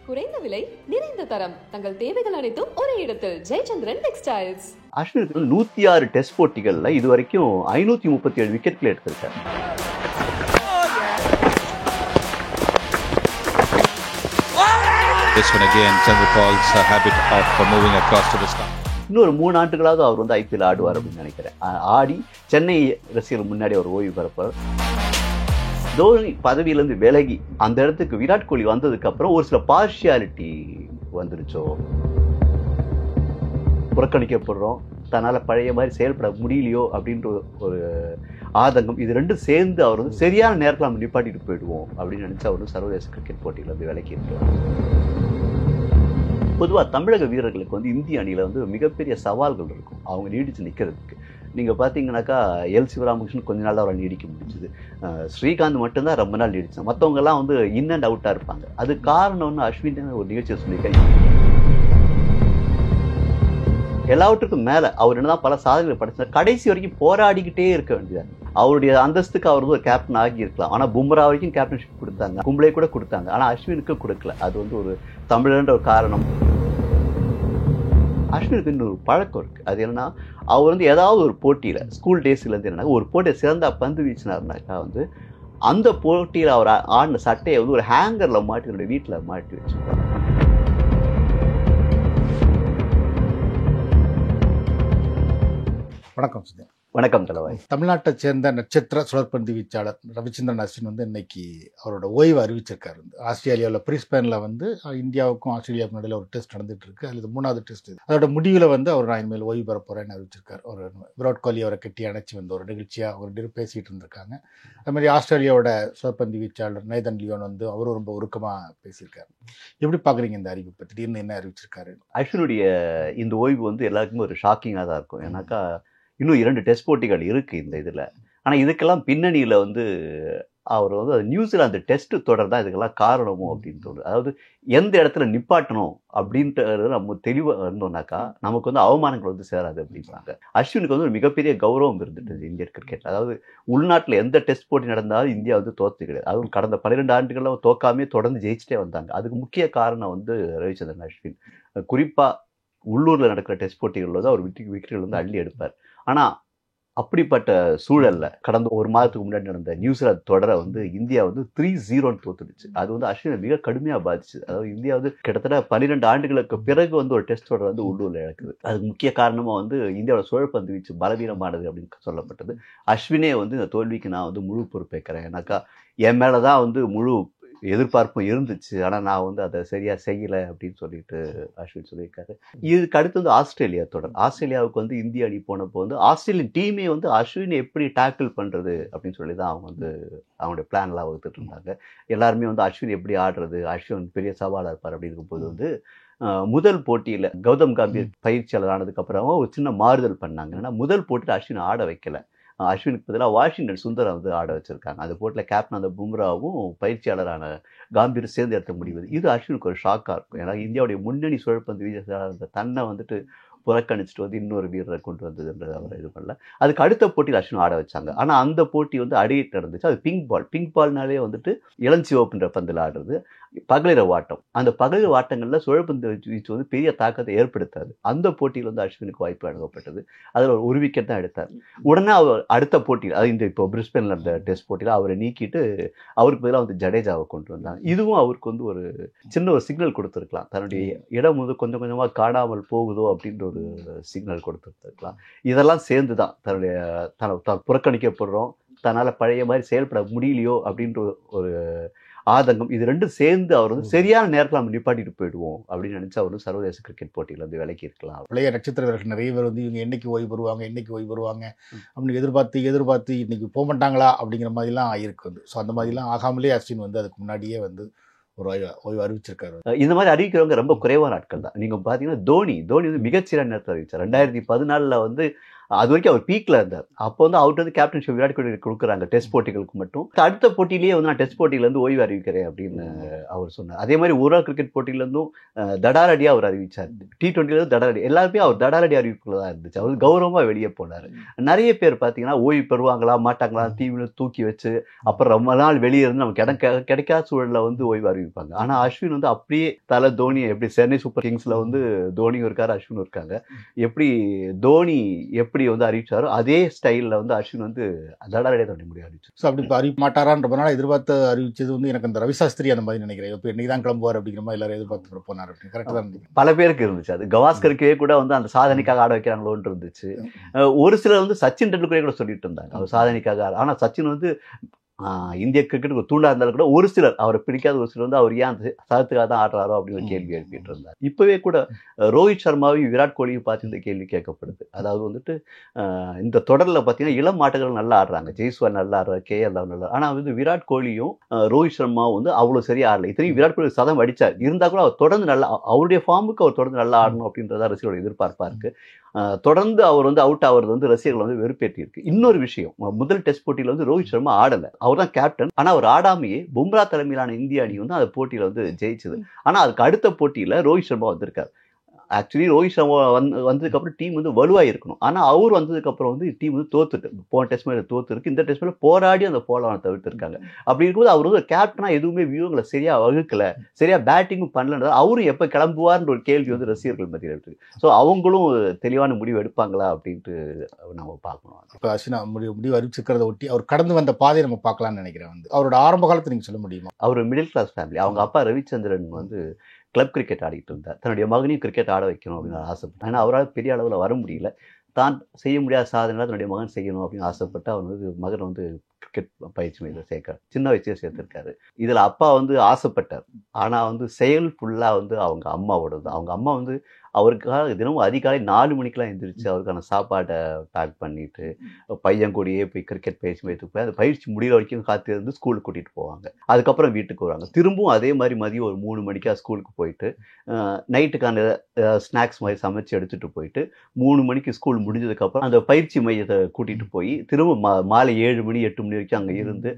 குறைந்த விலை, நிறைந்த தரம். தங்கள் தேவைகள் அனைத்தும் ஒரே இடத்தில். ஜெயச்சந்திரன் டெக்ஸ்டைல்ஸ். அஸ்வினுக்கு 106 டெஸ்ட் போட்டிகள்ல இதுவரைக்கும் 537 விக்கெட்கள் எடுத்திருக்காரு. This one again, Chandrapal's habit of moving across to the stump. இன்னொரு 3 ஆண்டுகளாவது அவர் வந்து ஐபிஎல் ஆடுவார் அப்படின்னு நினைக்கிறேன். ஆடி சென்னை ரசிகர்கள் முன்னாடி அவர் ஓய்வு பெறப்பார். தோனி பதவியிலேருந்து விலகி அந்த இடத்துக்கு விராட் கோலி வந்ததுக்கு அப்புறம் ஒரு சில பார்ஷியாலிட்டி வந்துருச்சோ, புறக்கணிக்கப்படுறோம், தன்னால் பழைய மாதிரி செயல்பட முடியலையோ அப்படின்ற ஒரு ஆதங்கம், இது ரெண்டும் சேர்ந்து அவர் வந்து சரியான நேரத்தில் நம்ம நிப்பாட்டிட்டு போயிடுவோம் அப்படின்னு நினச்சி அவர் வந்து சர்வதேச கிரிக்கெட் போட்டியில் வந்து விலக்கி இருக்கிறார். பொதுவாக தமிழக வீரர்களுக்கு வந்து இந்திய அணியில் வந்து மிகப்பெரிய சவால்கள் இருக்கும் அவங்க நீடித்து நிற்கிறதுக்கு. நீங்கள் பார்த்தீங்கன்னாக்கா எல் சிவராமகிருஷ்ணன் கொஞ்ச நாள் அவரை நீடிக்க முடிஞ்சுது. ஸ்ரீகாந்த் மட்டும்தான் ரொம்ப நாள் நீடிச்சான். மற்றவங்கெல்லாம் வந்து இன் அண்ட் அவுட்டாக இருப்பாங்க. அது காரணம்னு அஸ்வின் ஒரு நிகழ்ச்சியை சொல்லியிருக்காரு. எல்லாவற்றுக்கும் மேலே அவர் என்னதான் பல சாதனைகளை படைச்சார், கடைசி வரைக்கும் போராடிக்கிட்டே இருக்க வேண்டியது. அவருடைய அந்தஸ்துக்கு அவர் வந்து ஒரு கேப்டன் ஆகியிருக்கலாம். ஆனால் பும்ரா வரைக்கும் கேப்டன்ஷிப் கொடுத்தாங்க, கும்ப்ளே கூட கொடுத்தாங்க. ஆனால் அஸ்வினுக்கு கொடுக்கல. அது வந்து ஒரு தமிழன்ற ஒரு காரணம். அஸ்வினுக்கு இன்னொரு பழக்கம் இருக்குது. அது என்னன்னா, அவர் வந்து ஏதாவது ஒரு போட்டியில் ஸ்கூல் டேஸ்லேருந்து என்னன்னா ஒரு போட்டியை சிறந்தா பந்து வீச்சினார்னாக்கா வந்து அந்த போட்டியில் அவர் ஆடின சட்டையை வந்து ஒரு ஹேங்கரில் மாட்டி என்னுடைய வீட்டில் மாட்டி வச்சுருப்பார். வணக்கம் சுதா. வணக்கம் தலைவாய். தமிழ்நாட்டை சேர்ந்த நட்சத்திர சுழற்பந்து வீச்சாளர் ரவிச்சந்திரன் அஸ்வின் வந்து இன்னைக்கு அவரோட ஓய்வு அறிவிச்சிருக்காரு. ஆஸ்திரேலியாவில் பிரிஸ்பேனில் வந்து இந்தியாவுக்கும் ஆஸ்திரேலியாவுக்கும் இடையில ஒரு டெஸ்ட் நடந்துட்டு இருக்கு. அது 3வது டெஸ்ட். அதோட முடிவில் வந்து அவர் நான் இனிமேல் ஓய்வு பெற போறேன்னு அறிவிச்சிருக்காரு. ஒரு விராட் கோலி அவரை கட்டி அணைச்சி வந்து ஒரு நிகழ்ச்சியாக ஒரு பேசிட்டு இருந்திருக்காங்க. அது மாதிரி ஆஸ்திரேலியாவோட சுழற்பந்து வீச்சாளர் நேதன் லியோன் வந்து அவரும் ரொம்ப உருக்கமாக பேசியிருக்காரு. எப்படி பார்க்குறீங்க இந்த அறிவிப்பை? திடீர்னு என்ன அறிவிச்சிருக்காரு? அஸ்வினுடைய இந்த ஓய்வு வந்து எல்லாருக்குமே ஒரு ஷாக்கிங்காக தான் இருக்கும். ஏன்னாக்கா இன்னும் 2 டெஸ்ட் போட்டிகள் இருக்குது இந்த இதில். ஆனால் இதுக்கெல்லாம் பின்னணியில் வந்து அவர் வந்து அது நியூசிலாந்து டெஸ்ட் தொடர் தான் இதுக்கெல்லாம் காரணமோ அப்படின்னு தோணுது. அதாவது எந்த இடத்துல நிப்பாட்டணும் அப்படின்றது நம்ம தெளிவாக இருந்தோம்னாக்கா நமக்கு வந்து அவமானங்கள் வந்து சேராது அப்படின்றாங்க. அஸ்வினுக்கு வந்து ஒரு மிகப்பெரிய கௌரவம் இருந்துட்டு இந்தியன் கிரிக்கெட். அதாவது உள்நாட்டில் எந்த டெஸ்ட் போட்டி நடந்தாலும் இந்தியா வந்து தோற்று கிடையாது. அதுவும் கடந்த 12 ஆண்டுகளில் தோக்காமே தொடர்ந்து ஜெயிச்சிட்டே வந்தாங்க. அதுக்கு முக்கிய காரணம் வந்து ரவிச்சந்திரன் அஸ்வின். குறிப்பாக உள்ளூரில் நடக்கிற டெஸ்ட் போட்டிகளில் தான் அவர் விக்கெட்டுகள் வந்து அள்ளி எடுப்பார். ஆனால் அப்படிப்பட்ட சூழலில் கடந்த ஒரு மாதத்துக்கு முன்னாடி நடந்த நியூசிலாந்து தொடரை வந்து இந்தியா வந்து 3-0 தோத்துடுச்சு. அது வந்து அஸ்வினை மிக கடுமையாக பாதிச்சு. அதாவது இந்தியா வந்து கிட்டத்தட்ட 12 ஆண்டுகளுக்கு பிறகு வந்து ஒரு டெஸ்ட் தொடர் வந்து உள்ளூரில் நடக்குது. அதுக்கு முக்கிய காரணமாக வந்து இந்தியாவோட சுழற்பந்து வீச்சு பலவீனமானது அப்படின்னு சொல்லப்பட்டது. அஸ்வினே வந்து இந்த தோல்விக்கு நான் வந்து முழு பொறுப்பேற்கிறேன். ஏன்னாக்கா என் மேலே தான் வந்து முழு எதிர்பார்ப்பும் இருந்துச்சு, ஆனால் நான் வந்து அதை சரியாக செய்யலை அப்படின்னு சொல்லிட்டு அஸ்வின் சொல்லியிருக்காரு. இதுக்கு அடுத்து வந்து ஆஸ்திரேலியா தொடர். ஆஸ்திரேலியாவுக்கு வந்து இந்திய அணி போனப்போ வந்து ஆஸ்திரேலியன் டீமே வந்து அஸ்வினை எப்படி டேக்கிள் பண்ணுறது அப்படின்னு சொல்லி தான் அவங்க வந்து அவங்களுடைய பிளான்லாம் வகுத்துட்டு இருந்தாங்க. எல்லாருமே வந்து அஸ்வின் எப்படி ஆடுறது, அஸ்வின் பெரிய சவாலாக இருப்பார் அப்படி இருக்கும்போது வந்து முதல் போட்டியில் கௌதம் கம்பீர் பயிற்சியாளர் ஆனதுக்கப்புறம் ஒரு சின்ன மாறுதல் பண்ணாங்க. ஏன்னா முதல் போட்டியில் அஸ்வின் ஆட வைக்கல. அஸ்வினுக்கு பதிலாக வாஷிங்டன் சுந்தரை வந்து ஆட வச்சிருக்காங்க. அந்த போட்டில் கேப்டன் அந்த பும்ராவும் பயிற்சியாளரான காம்பீர் சேர்ந்து எடுத்த முடிவு. இது அஸ்வினுக்கு ஒரு ஷாக்காக இருக்கும். ஏன்னா இந்தியாவுடைய முன்னணி சுழற்பந்து வீச்சாளர் தன்னை வந்துட்டு புறக்கணிச்சிட்டு வந்து இன்னொரு வீரரை கொண்டு வந்ததுன்றது அவர் இது பண்ணல. அதுக்கு அடுத்த போட்டியில் அஸ்வின் ஆட வச்சாங்க. ஆனால் அந்த போட்டி வந்து அடிக்கிட்டு நடந்துச்சு. அது பிங்க் பால்னாலே வந்துட்டு இளஞ்சிவப்புன்ற பந்தில் ஆடுறது, பகலிரவு ஆட்டம். அந்த பகலிரவு ஆட்டங்களில் சுழற்பந்து வீச்சு வந்து பெரிய தாக்கத்தை ஏற்படுத்தாது. அந்த போட்டியில் வந்து அஸ்வினுக்கு வாய்ப்பு வழங்கப்பட்டது. அதில் ஒரு விக்கெட் தான் எடுத்தார். உடனே அவர் அடுத்த போட்டியில், அது இந்த இப்போ பிரிஸ்பேனில் நடந்த டெஸ்ட் போட்டியில் அவரை நீக்கிட்டு அவருக்கு பதிலாக வந்து ஜடேஜாவை கொண்டு வந்தாங்க. இதுவும் அவருக்கு வந்து ஒரு சின்ன ஒரு சிக்னல் கொடுத்துருக்கலாம். தன்னுடைய இடம் வந்து கொஞ்சம் கொஞ்சமாக காணாமல் போகுதோ அப்படின்ற ஒரு சிக்னல் கொடுத்துருக்கலாம். இதெல்லாம் சேர்ந்து தான் தான் புறக்கணிக்கப்படுறோம், தன்னால் பழைய மாதிரி செயல்பட முடியலையோ அப்படின்ற ஒரு ஆதங்கம், இது ரெண்டும் சேர்ந்து அவர் வந்து சரியான நேரத்தில் நம்ம நிப்பாட்டிட்டு போயிடுவோம் அப்படின்னு நினைச்சு அவர் வந்து சர்வதேச கிரிக்கெட் போட்டியில் வந்து விலக்கி இருக்கலாம். பழைய நட்சத்திர வீரர்கள் நிறைய பேர் வந்து இவங்க என்னைக்கு ஓய்வு வருவாங்க அப்படின்னு எதிர்பார்த்து இன்னைக்கு போக மாட்டாங்களா அப்படிங்கிற மாதிரிலாம் ஆயிருக்கு வந்து. ஸோ அந்த மாதிரிலாம் ஆகாமலே அஸ்வின் வந்து அதுக்கு முன்னாடியே வந்து ஒரு ஓய்வு அறிவிச்சிருக்காரு. இந்த மாதிரி அறிவிக்கிறவங்க ரொம்ப குறைவான ஆட்கள் தான். நீங்கள் பார்த்தீங்கன்னா தோனி வந்து மிகச்சிறந்த நேரத்தில் அறிவிச்சார். 2014 வந்து அது வரைக்கும் அவர் பீக்ல இருந்தார். அப்போ வந்து அவர்கிட்ட வந்து கேப்டன்ஷிப் விராட் கோலி கொடுக்குறாங்க டெஸ்ட் போட்டிகளுக்கு மட்டும். அடுத்த போட்டியிலேயே வந்து நான் டெஸ்ட் போட்டியில இருந்து ஓய்வு அறிவிக்கிறேன் அப்படின்னு அவர் சொன்னார். அதே மாதிரி ஒரு கிரிக்கெட் போட்டியில இருந்தும் தடாரடியா அவர் அறிவிச்சார். T20 தடாரடி எல்லாருமே அவர் தடாரடி அறிவிப்புல தான் இருந்துச்சு. அவர் கௌரவமா வெளியே போனார். நிறைய பேர் பார்த்தீங்கன்னா ஓய்வு பெறுவாங்களா மாட்டாங்களா டீம்ல தூக்கி வச்சு அப்புறம் ரொம்ப நாள் வெளியே இருந்து நமக்கு கிடைக்காத சூழல்ல வந்து ஓய்வு அறிவிப்பாங்க. ஆனா அஸ்வின் வந்து அப்படியே தலை தோனி எப்படி சென்னை சூப்பர் கிங்ஸ்ல வந்து தோனியும் இருக்காரு அஸ்வினும் இருக்காங்க, எப்படி தோனி எப்படி வந்து அறிவிச்சாரோ அதே ஸ்டைல்ல வந்து அஸ்வின் வந்து தடாரடியா தோண்டி முடியும் அறிவிச்சு. ஸோ அப்படி இப்போ அறிவிக்க மாட்டாரான்ற நாள் எதிர்பார்த்து அறிவிச்சது வந்து எனக்கு அந்த ரவிசாஸ்திரி அந்த மாதிரி நினைக்கிறேன். இப்போ இன்னைக்கு தான் கிளம்புவார் அப்படிங்கிற மாதிரி எல்லாரும் எதிர்பார்த்து போனார் அப்படின்னு கரெக்டாக தான் இருந்துச்சு. பல பேருக்கு இருந்துச்சு. அது கவாஸ்கருக்கே கூட வந்து அந்த சாதனைக்காக ஆட வைக்கிறாங்களோன்னு இருந்துச்சு. ஒரு சிலர் வந்து சச்சின் டெண்டுல்கரே கூட சொல்லிட்டு இருந்தாங்க அவர் சாதனைக்காக. ஆனா சச்சின் வந்து இந்திய கிரிக்கெட்டுக்கு தூண்டா இருந்தாலும் கூட ஒரு சிலர் அவரை பிடிக்காத ஒரு சிலர் வந்து அவர் ஏன் அந்த சதத்துக்காக தான் ஆடுறாரோ அப்படின்னு ஒரு கேள்வி எழுப்பிட்டு இருந்தார். இப்பவே கூட ரோஹித் சர்மாவையும் விராட் கோலியும் பார்த்து இந்த கேள்வி கேட்கப்படுது. அதாவது வந்துட்டு இந்த தொடரில் பார்த்தீங்கன்னா இளம் ஆட்டங்கள் நல்லா ஆடுறாங்க. ஜெய்ஸ்வால் நல்லா ஆடுறாரு, KL நல்லா. ஆனால் வந்து விராட் கோலியும் ரோஹித் சர்மாவும் வந்து அவ்வளோ சரியா ஆடல. இத்தனையும் விராட் கோலி சதம் அடிச்சார். இருந்தால் கூட அவர் தொடர்ந்து நல்லா அவருடைய ஃபார்முக்கு அவர் தொடர்ந்து நல்லா ஆடணும் அப்படின்றத ரசிகர்களோட எதிர்பார்ப்பா இருக்கு. தொடர்ந்து அவர் வந்து அவுட் ஆகிறது வந்து ரசிகர்கள் வந்து வெறுப்பேற்றி இருக்கு. இன்னொரு விஷயம், முதல் டெஸ்ட் போட்டியில் வந்து ரோஹித் சர்மா ஆடலை. அவர் தான் கேப்டன். ஆனால் அவர் ஆடாமையே பும்ரா தலைமையிலான இந்திய அணி வந்து அந்த போட்டியில் வந்து ஜெயிச்சது. ஆனால் அதுக்கு அடுத்த போட்டியில் ரோஹித் சர்மா வந்திருக்காரு. ஆக்சுவலி ரோஹித் சர்மா வந்ததுக்கப்புறம் டீம் வந்து வலுவாக இருக்கணும். ஆனால் அவர் வந்ததுக்கப்புறம் வந்து டீம் வந்து தோத்துட்டு போன டெஸ்ட் மேலே தோத்துருக்கு. இந்த டெஸ்ட் மேலே போராடி அந்த போலான தவிர்த்துருக்காங்க. அப்படி இருக்கும்போது அவர் வந்து ஒரு கேப்டனாக எதுவுமே வியூங்களை சரியாக வகுக்கலை, சரியாக பேட்டிங்கும் பண்ணலன்றது அவரும் எப்போ கிளம்புவார்ன்ற ஒரு கேள்வி வந்து ரசிகர்கள் மத்தியில் இருக்குது. ஸோ அவங்களும் தெளிவான முடிவு எடுப்பாங்களா அப்படின்ட்டு நம்ம பார்க்கணும். இப்போ அஸ்வினா முடிவு அறிவிச்சிருக்கிறத ஒட்டி அவர் கடந்து வந்த பாதையை நம்ம பார்க்கலாம்னு நினைக்கிறேன். வந்து அவரோட ஆரம்ப காலத்தை நீங்கள் சொல்ல முடியுமா? அவர் மிடில் கிளாஸ் ஃபேமிலி. அவங்க அப்பா ரவிச்சந்திரன் வந்து கிளப் கிரிக்கெட் ஆடிட்டு இருந்தார். தன்னுடைய மகனையும் கிரிக்கெட் ஆட வைக்கணும் அப்படின்னு ஆசைப்பட்டார். ஆனால் அவரால் பெரிய அளவில் வர முடியல. தான் செய்ய முடியாத சாதனை தன்னுடைய மகன் செய்யணும் அப்படின்னு ஆசைப்பட்டு அவர் வந்து மகன் வந்து கிரிக்கெட் பயிற்சி மையத்தில் சேர்க்காரு. சின்ன வயசுலேயே சேர்த்துருக்காரு. இதில் அப்பா வந்து ஆசைப்பட்டார். ஆனால் வந்து செயல் ஃபுல்லாக வந்து அவங்க அம்மாவோடது. அவங்க அம்மா வந்து அவருக்காக தினமும் அதிகாலை 4 மணிக்கெலாம் எழுந்திரிச்சு அவருக்கான சாப்பாடை பேக் பண்ணிட்டு பையன் கூடயே போய் கிரிக்கெட் பயிற்சி மையத்துக்கு போய் அந்த பயிற்சி முடிகிற வரைக்கும் காத்து இருந்து ஸ்கூலுக்கு கூட்டிகிட்டு போவாங்க. அதுக்கப்புறம் வீட்டுக்கு வருவாங்க. திரும்பவும் அதே மாதிரி மதியம் ஒரு 3 மணிக்காக ஸ்கூலுக்கு போயிட்டு நைட்டுக்கான ஸ்நாக்ஸ் மாதிரி சமைச்சு எடுத்துகிட்டு போயிட்டு 3 மணிக்கு ஸ்கூல் முடிஞ்சதுக்கப்புறம் அந்த பயிற்சி மையத்தை கூட்டிகிட்டு போய் திரும்ப மாலை 7 மணி 8 மணி வரைக்கும் அங்கே இருந்து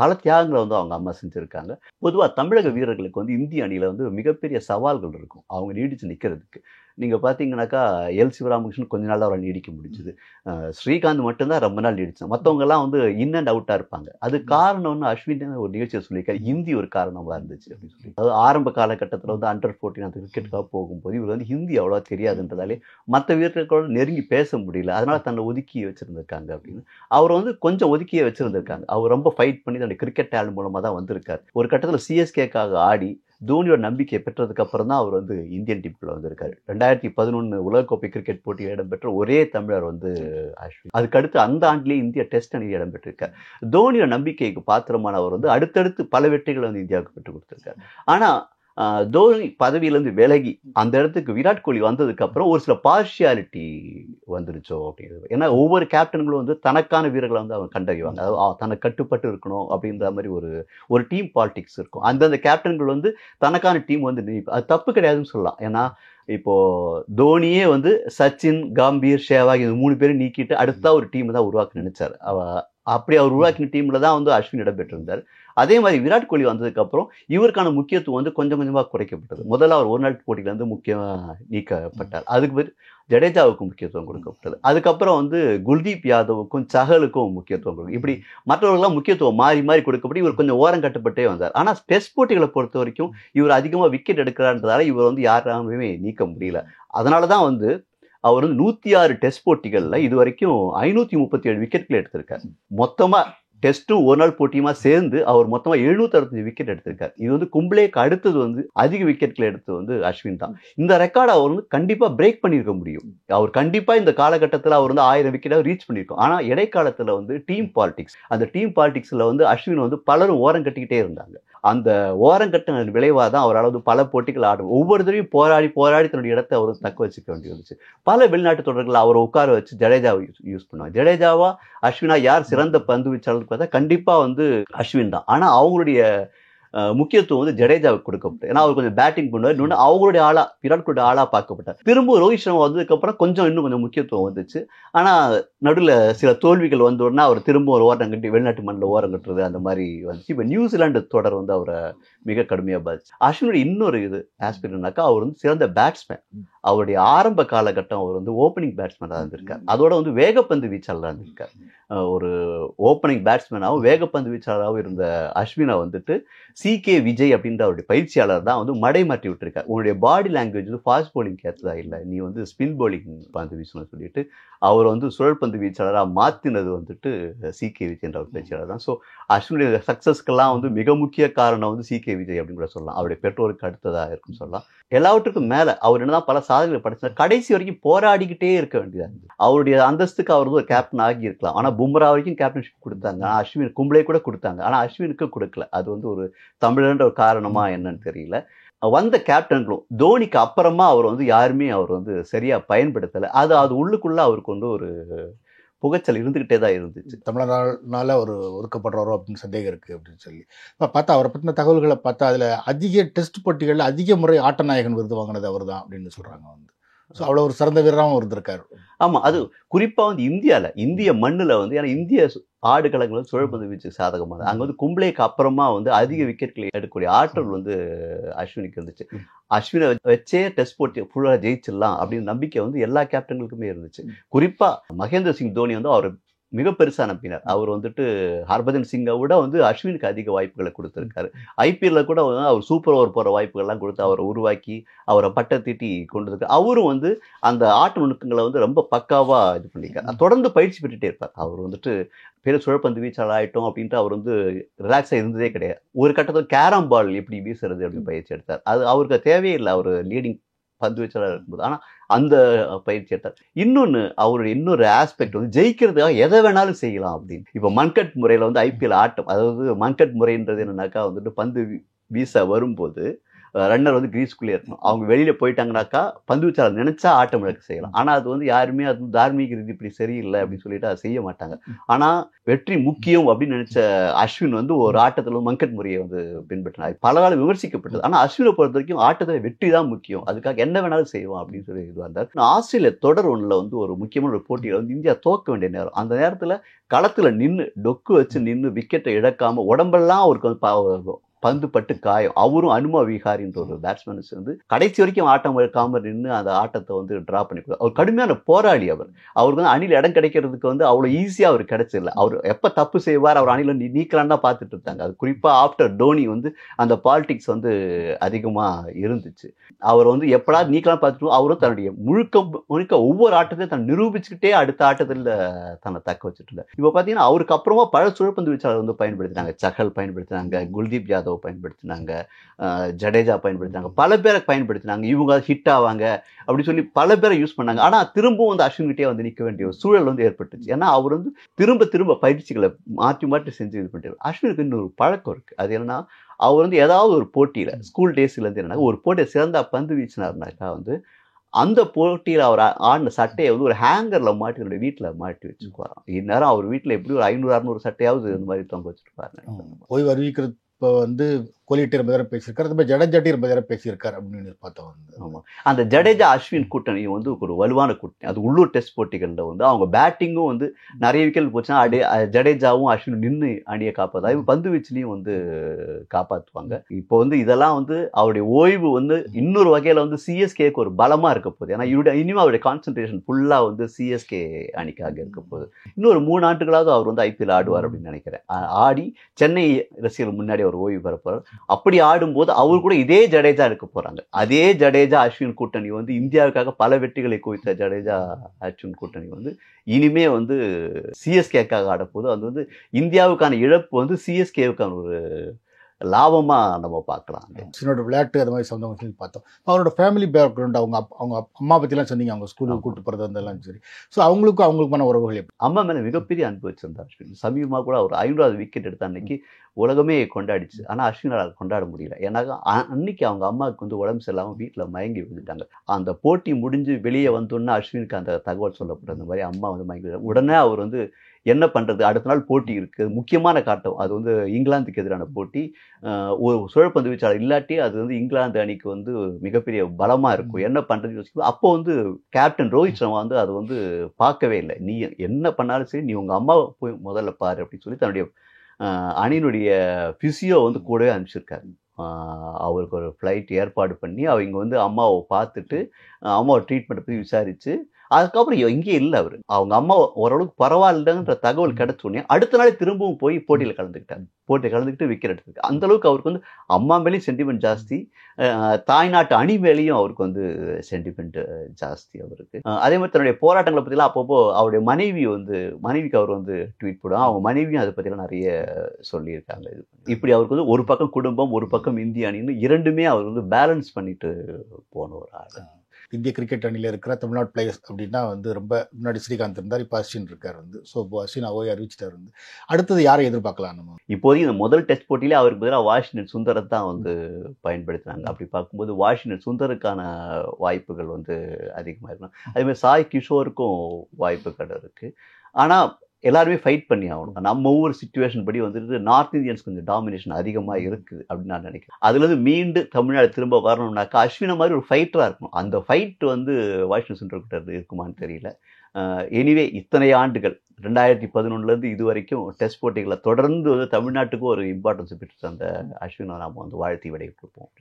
பல தியாகங்களை வந்து அவங்க அம்மா செஞ்சுருக்காங்க. பொதுவாக தமிழக வீரர்களுக்கு வந்து இந்திய அணியில் வந்து மிகப்பெரிய சவால்கள் இருக்கும் அவங்க நீடிச்சு நிற்கிறது. நீங்க பாத்தீங்கன்னாக்கா எல் சிவராமகிருஷ்ணன் கொஞ்ச நாள் அவரை நீடிக்க முடிஞ்சது. ஸ்ரீகாந்த் மட்டும்தான் ரொம்ப நாள் நீடிச்சான். மற்றவங்க எல்லாம் வந்து இன் அண்ட் அவுட்டா இருப்பாங்க. அது காரணம்னு அஸ்வின் ஒரு நிகழ்ச்சியை சொல்லியிருக்காரு, ஹிந்தி ஒரு காரணமா இருந்துச்சு அப்படின்னு சொல்லி. அதாவது ஆரம்ப காலகட்டத்தில் வந்து அண்டர் 14 அந்த கிரிக்கெட்டுக்காக போகும்போது இவர் வந்து ஹிந்தி அவ்வளோவா தெரியாதுன்றதாலே மற்ற வீரர்களோட நெருங்கி பேச முடியல. அதனால தன்னை ஒதுக்கி வச்சிருந்திருக்காங்க அப்படின்னு அவர் வந்து கொஞ்சம் ஒதுக்கியே வச்சிருந்திருக்காங்க. அவர் ரொம்ப ஃபைட் பண்ணி தன்னுடைய கிரிக்கெட் டேலண்ட் மூலமா தான் வந்திருக்காரு. ஒரு கட்டத்தில் CSKக்காக ஆடி தோனியோட நம்பிக்கை பெற்றதுக்கு அப்புறம் தான் அவர் வந்து இந்தியன் டீமுக்குள்ள வந்திருக்காரு. 2011 உலகக்கோப்பை கிரிக்கெட் போட்டியில் இடம்பெற்ற ஒரே தமிழர் வந்து அஸ்வின். அதுக்கடுத்து அந்த ஆண்டிலேயே இந்திய டெஸ்ட் அணியில் இடம்பெற்றிருக்கார். தோனியோட நம்பிக்கைக்கு பாத்திரமானவர் வந்து அடுத்தடுத்து பல வெற்றிகளை வந்து இந்தியாவுக்கு பெற்றுக் கொடுத்திருக்காரு. ஆனா தோனி பதவியிலேருந்து விலகி அந்த இடத்துக்கு விராட் கோலி வந்ததுக்கு அப்புறம் ஒரு சில பார்ஷியாலிட்டி வந்துருச்சோ அப்படிங்கிறது. ஏன்னா ஒவ்வொரு கேப்டன்களும் வந்து தனக்கான வீரர்களை வந்து அவங்க கண்டறிவாங்க. அதாவது தனக்கு கட்டுப்பட்டு இருக்கணும் அப்படின்ற மாதிரி ஒரு டீம் பாலிடிக்ஸ் இருக்கும். அந்தந்த கேப்டன்கள் வந்து தனக்கான டீம் வந்து அது தப்பு கிடையாதுன்னு சொல்லலாம். ஏன்னா இப்போ தோனியே வந்து சச்சின், கம்பீர், சேவாக் இது 3 பேரும் நீக்கிட்டு அடுத்தா ஒரு டீம் தான் உருவாக்க நினைச்சாரு. அப்படி அவர் உருவாக்கின டீம்ல தான் வந்து அஸ்வின் இடம்பெற்றிருந்தார். அதே மாதிரி விராட் கோலி வந்ததுக்கு அப்புறம் இவருக்கான முக்கியத்துவம் வந்து கொஞ்சம் கொஞ்சமா குறைக்கப்பட்டது. முதல்ல அவர் ஒரு நாள் போட்டியில இருந்து முக்கியமா நீக்கப்பட்டார். அதுக்கு பேர் ஜடேஜாவுக்கு முக்கியத்துவம் கொடுக்கப்பட்டது. அதுக்கப்புறம் வந்து குல்தீப் யாதவுக்கும் சஹலுக்கும் முக்கியத்துவம் கொடுக்கும். இப்படி மற்றவர்கள்லாம் முக்கியத்துவம் மாறி மாறி கொடுக்கப்பட்டு இவர் கொஞ்சம் ஓரம் கட்டப்பட்டே வந்தார். ஆனால் டெஸ்ட் போட்டிகளை பொறுத்த வரைக்கும் இவர் அதிகமாக விக்கெட் எடுக்கிறான்றதால இவர் வந்து யாராலுமே நீக்க முடியல. அதனால தான் வந்து அவர் வந்து 106 டெஸ்ட் போட்டிகளில் இது வரைக்கும் 537 விக்கெட்களை எடுத்திருக்காரு. மொத்தமாக டெஸ்ட்டும் ஒரு நாள் போட்டியுமா சேர்ந்து அவர் மொத்தமாக 765 விக்கெட் எடுத்திருக்காரு. இது வந்து கும்ப்ளேக்கு அடுத்தது வந்து அதிக விக்கெட்களை எடுத்து வந்து அஸ்வின் தான். இந்த ரெக்கார்டை அவர் வந்து கண்டிப்பாக பிரேக் பண்ணியிருக்க முடியும். அவர் கண்டிப்பாக இந்த காலகட்டத்தில் அவர் வந்து 1000 விக்கெட்டாக ரீச் பண்ணியிருக்கோம். ஆனால் இடைக்காலத்தில் வந்து டீம் பாலிடிக்ஸ், அந்த டீம் பாலிடிக்ஸில் வந்து அஸ்வின் வந்து பலரும் ஓரம் கட்டிக்கிட்டே இருந்தாங்க. அந்த ஓரங்கட்ட விளைவாக தான் அவரால் வந்து பல போட்டிகள் ஆடும். ஒவ்வொருத்தரையும் போராடி போராடி தன்னுடைய இடத்தை அவர் தக்க வச்சுக்க வேண்டி வந்துச்சு. பல வெளிநாட்டு தொடர்கள் அவரை உட்கார வச்சு ஜடேஜாவை யூஸ் பண்ணுவாங்க. ஜடேஜாவா அஸ்வினா யார் சிறந்த பந்து வீச்சாளர் பார்த்தா கண்டிப்பாக வந்து அஸ்வின் தான். ஆனால் அவங்களுடைய முக்கியத்துவம் வந்து ஜடேஜாவுக்கு கொடுக்கப்பட்டது. ஏன்னா அவர் கொஞ்சம் பேட்டிங் பண்ணுவார், இன்னொன்று அவங்களுடைய ஆளா விராட் கோலி ஆளா பார்க்கப்பட்டார். திரும்ப ரோஹித் சர்மா வந்ததுக்கப்புறம் இன்னும் கொஞ்சம் முக்கியத்துவம் வந்துச்சு. ஆனால் நடுவில் சில தோல்விகள் வந்த உடனே அவர் திரும்ப ஒரு ஓரம் கட்டி வெளிநாட்டு மண்ணில் ஓரம் கட்டுறது அந்த மாதிரி வந்துச்சு. இப்போ நியூசிலாந்து தொடர் வந்து அவரை மிக கடுமையாக பாதிச்சு. அஸ்வினுடைய இன்னொரு இது ஆஸ்பிரனாக்கா அவர் வந்து சிறந்த பேட்ஸ்மேன். அவருடைய ஆரம்ப காலகட்டம் அவர் வந்து ஓப்பனிங் பேட்ஸ்மேனாக இருந்திருக்கார். அதோட வந்து வேகப்பந்து வீச்சாளராக இருந்திருக்கார். ஒரு ஓப்பனிங் பேட்ஸ்மேனாகவும் வேகப்பந்து வீச்சாளராகவும் இருந்த அஸ்வினை வந்துட்டு CK விஜய் அப்படின்ற அவருடைய பயிற்சியாளர் தான் வந்து மடை மாற்றி விட்டுருக்கார். உன்னுடைய பாடி லாங்குவேஜ் வந்து ஃபாஸ்ட் பவுலிங் ஏற்றதா இல்லை, நீ வந்து ஸ்பின் பவுலிங் பந்து வீசணும்னு சொல்லிட்டு அவர் வந்து சுழல் பந்து வீச்சாளராக மாற்றினது வந்துட்டு CK விஜய் என்ற ஒரு பயிற்சியாளர் தான். ஸோ அஸ்வினுடைய சக்ஸஸ்க்கெல்லாம் வந்து மிக முக்கிய காரணம் வந்து CK விஜய் அப்படின்னு கூட சொல்லலாம். அவருடைய பெற்றோருக்கு அடுத்ததாக இருக்குன்னு சொல்லலாம். எல்லாவற்றுக்கும் மேலே அவர் என்னதான் பல சாதனைகளை படிச்சார், கடைசி வரைக்கும் போராடிக்கிட்டே இருக்க வேண்டியதாக இருந்தது. அவருடைய அந்தஸ்துக்கு அவர் வந்து ஒரு கேப்டன் ஆகி இருக்கலாம். ஆனால் பும்ரா வரைக்கும் கேப்டன்ஷிப் கொடுத்தாங்க, ஆனால் அஸ்வின் கும்ப்ளே கூட கொடுத்தாங்க, ஆனால் அஸ்வினுக்கு கொடுக்கல. அது வந்து ஒரு தமிழன்ற ஒரு காரணமா என்னன்னு தெரியல. வந்த கேப்டன்களும் தோனிக்கு அப்புறமா அவர் வந்து யாருமே அவர் வந்து சரியா பயன்படுத்தலை. அது உள்ளுக்குள்ள அவருக்கு வந்து ஒரு புகைச்சல் இருந்துகிட்டே தான் இருந்துச்சு. தமிழனால ஒரு ஒதுக்கப்படுறாரோ அப்படின்னு சந்தேகம் இருக்குது அப்படின்னு சொல்லி இப்போ பார்த்தா அவரை பற்றின தகவல்களை பார்த்தா அதில் அதிக டெஸ்ட் போட்டிகளில் அதிக முறை ஆட்ட நாயகன் விருது வாங்கினது அவர் தான் அப்படின்னு சொல்கிறாங்க வந்து. ஸோ அவ்வளோ ஒரு சிறந்த வீரராகவும் இருந்திருக்காரு. ஆமாம், அது குறிப்பாக வந்து இந்திய மண்ணில் வந்து, ஏன்னா இந்திய ஆடுகளங்கள் வந்து சுழற்பந்து வீச்சு சாதகமாக, அங்கே வந்து கும்ப்ளேக்கு அப்புறமா வந்து அதிக விக்கெட்களை எடுக்கக்கூடிய ஆற்றல் வந்து அஸ்வினுக்கு இருந்துச்சு. அஸ்வினை வச்சே டெஸ்ட் போட்டி ஃபுல்லாக ஜெயிச்சிடலாம் அப்படின்னு நம்பிக்கை வந்து எல்லா கேப்டன்களுக்குமே இருந்துச்சு. குறிப்பாக மகேந்திர சிங் தோனி வந்து அவர் மிக பெருசாக நம்பினார். அவர் வந்துட்டு ஹர்பஜன் சிங்கை விட வந்து அஸ்வினுக்கு அதிக வாய்ப்புகளை கொடுத்துருக்காரு. IPL கூட வந்து அவர் சூப்பர் ஓவர் போகிற வாய்ப்புகள்லாம் கொடுத்து அவரை உருவாக்கி அவரை பட்டை தீட்டி கொண்டு இருக்கார். அவரும் வந்து அந்த ஆட்ட நுணுக்கங்களை வந்து ரொம்ப பக்காவாக இது பண்ணியிருக்கார். தொடர்ந்து பயிற்சி பெற்றுட்டே இருப்பார். அவர் வந்துட்டு பெரிய சுழற்பந்து வீச்சாளர் ஆகிட்டோம் அப்படின்ட்டு அவர் வந்து ரிலாக்ஸாக இருந்ததே கிடையாது. ஒரு கட்டத்தில் கேரம் பால் எப்படி வீசுறது அப்படின்னு பயிற்சி எடுத்தார். அது அவருக்கு தேவையே இல்லை, அவர் லீடிங் பந்து வீச்சாளர் இருக்கும்போது. ஆனால் அந்த பயிற்சி எடுத்தார். அவருடைய இன்னொரு ஆஸ்பெக்ட் வந்து ஜெயிக்கிறதுக்காக எதை வேணாலும் செய்யலாம் அப்படின்னு. இப்போ மன்கட் முறையில் வந்து IPL ஆட்டம், அதாவது மன்கட் முறைன்றது என்னன்னாக்கா வந்துட்டு பந்து வீச வரும்போது ரன்னர் வந்து கிரீஸ்குள்ளே இருக்கணும். அவங்க வெளியில் போயிட்டாங்கனாக்கா பந்து வீச்சாளர் நினைச்சா ஆட்டம் இழக்க செய்யலாம். ஆனால் அது வந்து யாருமே அது தார்மீக ரீதி இப்படி சரியில்லை அப்படின்னு சொல்லிட்டு அதை செய்ய மாட்டாங்க. ஆனால் வெற்றி முக்கியம் அப்படின்னு நினைச்ச அஸ்வின் வந்து ஒரு ஆட்டத்தில் வந்து மன்கட் முறையை வந்து பின்பற்றினார். பல காலம் விமர்சிக்கப்பட்டது. ஆனால் அஸ்வினை பொறுத்த வரைக்கும் ஆட்டத்தில் வெற்றி தான் முக்கியம், அதுக்காக என்ன வேணாலும் செய்வோம் அப்படின்னு சொல்லி இது வந்தார். ஆஸ்திரேலியா தொடர் ஒன்றில் வந்து ஒரு முக்கியமான ஒரு போட்டியில் வந்து இந்தியா தோக்க வேண்டிய நேரம். அந்த நேரத்தில் களத்தில் நின்று டொக்கு வச்சு நின்று விக்கெட்டை இழக்காமல் உடம்பெல்லாம் அவருக்கு வந்து பந்து பட்டு காயம். அவரும் அனுமா விஹாரின்ற ஒரு பேட்ஸ்மேன் வந்து கடைசி வரைக்கும் ஆட்டம் இழக்காம நின்று அந்த ஆட்டத்தை வந்து டிரா பண்ணி கொடுத்தார். அவர் கடுமையான போராடி. அவருக்கு வந்து அணியில் இடம் கிடைக்கிறதுக்கு வந்து அவ்வளோ ஈஸியாக அவர் கிடைச்சிடல. அவர் எப்போ தப்பு செய்வார், அவர் அணியில் நீக்கலான்னு தான் பார்த்துட்டு இருந்தாங்க. அது குறிப்பாக ஆஃப்டர் டோனி வந்து அந்த பாலிடிக்ஸ் வந்து அதிகமாக இருந்துச்சு. அவர் வந்து எப்படாவது நீக்கலாம் பார்த்துட்டு அவரும் தன்னுடைய முழுக்க ஒவ்வொரு ஆட்டத்தையும் தன் நிரூபிச்சுக்கிட்டே அடுத்த ஆட்டத்தில் தன்னை தக்க வச்சுட்டு இருந்தார். இப்போ பார்த்தீங்கன்னா அவருக்கு அப்புறமா பல சுழற்பந்து வீச்சாளர் வந்து பயன்படுத்தினாங்க. சஹல் பயன்படுத்தினாங்க, குல்தீப் யாதவ் பயன்படுத்தினாங்க, ஜடேஜா பயன்படுத்தினாங்க, பல பேரை பயன்படுத்தினாங்க. இவங்க ஹிட் ஆவாங்க அப்படி சொல்லி பல பேரை யூஸ் பண்ணாங்க. ஆனால் திரும்பவும் வந்து அஸ்வின்கிட்டே வந்து நிற்க வேண்டிய ஒரு சூழல் வந்து ஏற்பட்டுச்சு. ஏன்னா அவர் வந்து திரும்ப பயிற்சிகளை மாற்றி செஞ்சு இது பண்ணிட்டு. அஸ்வினுக்கு இன்னொரு பழக்கம் இருக்குது. அது என்னன்னா, அவர் வந்து ஏதாவது ஒரு போட்டியில் ஸ்கூல் டேஸ்லேருந்து என்னன்னா ஒரு போட்டியை சிறந்தா பந்து வீச்சினார்னாக்கா வந்து அந்த போட்டியில் அவர் ஆடின சட்டையை வந்து ஒரு ஹேங்கரில் மாட்டி என்னுடைய வீட்டில் மாட்டி வச்சுக்குவாராம். இந்நேரம் அவர் வீட்டில் எப்படி ஒரு 500-600 சட்டையாவது இந்த மாதிரி தொங்க வச்சுருப்பாரு. ஓய்வு அறிவிக்கிறது இப்போ வந்து கோலிட்டு ரொம்ப நேரம் பேசியிருக்காரு, அது மாதிரி ஜடேஜாட்டி ரொம்ப நேரம் பேசியிருக்காரு அப்படின்னு பார்த்தோம் வந்து. ஆமாம், அந்த ஜடேஜா அஸ்வின் கூட்டணி வந்து ஒரு வலுவான கூட்டணி. அது உள்ளூர் டெஸ்ட் போட்டிகளில் வந்து அவங்க பேட்டிங்கும் வந்து நிறைய விக்கெட் போச்சுன்னா ஜடேஜாவும் அஸ்வின் நின்று அணியை காப்பாற்று, பந்து வீச்சிலையும் வந்து காப்பாற்றுவாங்க. இப்போ வந்து இதெல்லாம் வந்து அவருடைய ஓய்வு வந்து இன்னொரு வகையில் வந்து CSKக்கு ஒரு பலமாக இருக்க போகுது. ஏன்னா இனிமேல் அவருடைய கான்சன்ட்ரேஷன் ஃபுல்லாக வந்து CSK அணிக்காக இருக்க போகுது. இன்னொரு 3 ஆண்டுகளாவது அவர் வந்து IPL ஆடுவார் அப்படின்னு நினைக்கிறேன். ஆடி சென்னை ரசிகர்கள் முன்னாடி அவர் ஓய்வு பெற போகிறார். அப்படி ஆடும்போது அவர் கூட இதே ஜடேஜா இருக்க போறாங்க. அதே ஜடேஜா அஸ்வின் கூட்டணி வந்து இந்தியாவுக்காக பல வெற்றிகளை குவித்த ஜடேஜா அஸ்வின் கூட்டணி வந்து இனிமே வந்து CSKக்காக ஆடப்போது. அது வந்து இந்தியாவுக்கான இழப்பு வந்து CSKவுக்கான ஒரு லாபமா நம்ம பார்க்கலாம். அஸ்வினோட விளையாட்டு அது மாதிரி சொந்தம் பார்த்தோம். அவரோட ஃபேமிலி பேக்ரவுண்ட், அவங்க அம்மா பற்றிலாம் சொன்னீங்க, அவங்க ஸ்கூலுக்கு கூப்பிட்டு போகிறது அதெல்லாம் சரி. ஸோ அவங்களுக்குமான உறவுகள் எப்படி? அம்மா மேலே மிகப்பெரிய அன்பு வச்சிருந்தார் அஸ்வின். சமீபமாக கூட ஒரு 500வது விக்கெட் எடுத்த அன்னைக்கு உலகமே கொண்டாடிச்சு. ஆனால் அஸ்வினால் கொண்டாட முடியல. ஏன்னா அன்னைக்கு அவங்க அம்மாவுக்கு வந்து உடம்பு சரியில்லாமல் வீட்டில் மயங்கி விழுந்துட்டாங்க. அந்த போட்டி முடிஞ்சு வெளியே வந்தோன்னா அஸ்வினுக்கு அந்த தகவல் சொல்லப்பட்ட அந்த மாதிரி அம்மா வந்து மயங்கி. உடனே அவர் வந்து என்ன பண்ணுறது, அடுத்த நாள் போட்டி இருக்குது, முக்கியமான காட்டம் அது வந்து இங்கிலாந்துக்கு எதிரான போட்டி. ஒரு சுழற்பந்து வீச்சாளர் இல்லாட்டி அது வந்து இங்கிலாந்து அணிக்கு வந்து மிகப்பெரிய பலமாக இருக்கும். என்ன பண்ணுறது யோசிக்கும். அப்போ வந்து கேப்டன் ரோஹித் சர்மா வந்து அது வந்து பார்க்கவே இல்லை. நீ என்ன பண்ணாலும் சரி, நீ உங்கள் அம்மாவை போய் முதல்ல பாரு அப்படின்னு சொல்லி தன்னுடைய அணியினுடைய ஃபிசியோ வந்து கூடவே அனுப்பிச்சிருக்காரு. அவருக்கு ஒரு ஃப்ளைட் ஏற்பாடு பண்ணி அவங்க வந்து அம்மாவை பார்த்துட்டு அம்மாவை ட்ரீட்மெண்ட் பற்றி விசாரித்து அதுக்கப்புறம் எங்கேயும் இல்லை. அவங்க அம்மா ஓரளவுக்கு பரவாயில்லன்ற தகவல் கிடைச்ச உடனே அடுத்த நாள் திரும்பவும் போய் போட்டியில் கலந்துக்கிட்டு விக்கெட் எடுத்துருக்கு. அந்த அளவுக்கு அவருக்கு வந்து அம்மா மேலேயும் சென்டிமெண்ட் ஜாஸ்தி, தாய்நாட்டு அணி மேலேயும் அவருக்கு வந்து சென்டிமெண்ட் ஜாஸ்தி அவருக்கு. அதே மாதிரி தன்னுடைய போராட்டங்களை பற்றிலாம் அப்பப்போ அவருடைய மனைவிக்கு அவர் வந்து ட்வீட் போடுவாங்க. அவங்க மனைவியும் அதை பற்றிலாம் நிறைய சொல்லியிருக்காங்க. இப்படி அவருக்கு வந்து ஒரு பக்கம் குடும்பம், ஒரு பக்கம் இந்திய அணின்னு இரண்டுமே அவர் வந்து பேலன்ஸ் பண்ணிட்டு போன ஒரு ஆள். இந்திய கிரிக்கெட் அணியில் இருக்கிற தமிழ்நாடு பிளேயர்ஸ் அப்படின்னா வந்து ரொம்ப முன்னாடி ஸ்ரீகாந்த் இருந்தார், இப்போ அஸ்வின் இருக்கார் வந்து. ஸோ இப்போ அஸ்வின் ஓய்வு அறிவிச்சிட்டார் வந்து. அடுத்தது யாரை எதிர்பார்க்கலாம் நம்ம? இப்போதைக்கு இந்த முதல் டெஸ்ட் போட்டியிலே அவருக்கு பதிலாக வாஷிங்டன் சுந்தரை தான் வந்து பயன்படுத்தினாங்க. அப்படி பார்க்கும்போது வாஷிங்டன் சுந்தருக்கான வாய்ப்புகள் வந்து அதிகமாக இருக்கணும். அதேமாதிரி சாய் கிஷோருக்கும் வாய்ப்புகள் இருக்குது. ஆனால் எல்லாருமே ஃபைட் பண்ணி ஆகணும். நம்ம ஒவ்வொரு சிச்சுவேஷன் படி வந்துட்டு நார்த் இந்தியன்ஸ் கொஞ்சம் டாமினேஷன் அதிகமாக இருக்குது அப்படின்னு நான் நினைக்கிறேன். அதுலேருந்து மீண்டு தமிழ்நாடு திரும்ப வரணும்னாக்கா அஸ்வினை மாதிரி ஒரு ஃபைட்டராக இருக்கணும். அந்த ஃபைட் வந்து வாஷிங்டன் சுந்தர்கிட்ட இருக்குமான்னு தெரியல. எனிவே இத்தனை ஆண்டுகள் 2011 இது வரைக்கும் டெஸ்ட் போட்டிகளை தொடர்ந்து வந்து தமிழ்நாட்டுக்கு ஒரு இம்பார்ட்டன்ஸ் பெற்று அந்த அஸ்வினை நாம் வந்து வாழ்த்தி விடைபெற்றிருப்போம்.